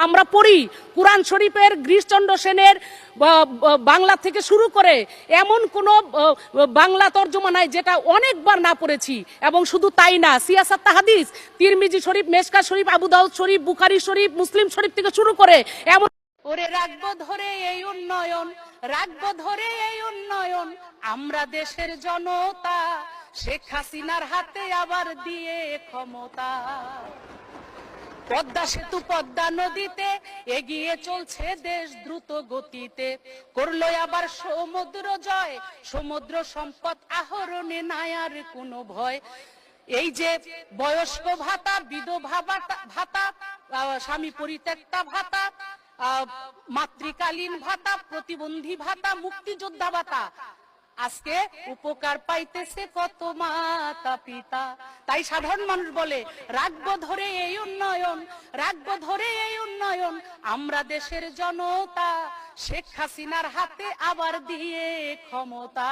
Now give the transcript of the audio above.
আমরা পড়ি কুরআন শরীফের গিরিশচন্দ্র সেনের বাংলা থেকে শুরু করে এমন কোনো বাংলা তর্জমা নাই যেটা অনেকবার না পড়েছি। এবং শুধু তাই না, সিয়াসাত হাদিস, তিরমিজি শরীফ, মেশকা শরীফ, আবু দাউদ শরীফ, বুখারী শরীফ, মুসলিম শরীফ থেকে শুরু করে এমন ওরে রাখবো ধরে এই উন্নয়ন, রাখবো ধরে এই উন্নয়ন, আমরা দেশের জনতা, শেখ হাসিনার হাতে আবার দিয়ে ক্ষমতা। পদ্মা সেতু, পদ্মা নদীতে এগিয়ে চলছে দেশ দ্রুত গতিতে, করলো আবার সমুদ্র জয়, সমুদ্র সম্পদ আহরণে নাই আর কোনো ভয়। এই যে বয়স্ক ভাতা, বিধবা ভাতা, স্বামী পরিত্যক্তা ভাতা, মাতৃকালীন ভাতা, প্রতিবন্ধী ভাতা, মুক্তিযোদ্ধা ভাতা, আজকে উপকার পাইতেছে কত মাতা পিতা। তাই সাধারণ মানুষ বলে রাখবো ধরে এই উন্নয়ন, রাখবো ধরে এই উন্নয়ন, আমরা দেশের জনতা, শেখ হাসিনার হাতে আবার দিয়ে ক্ষমতা।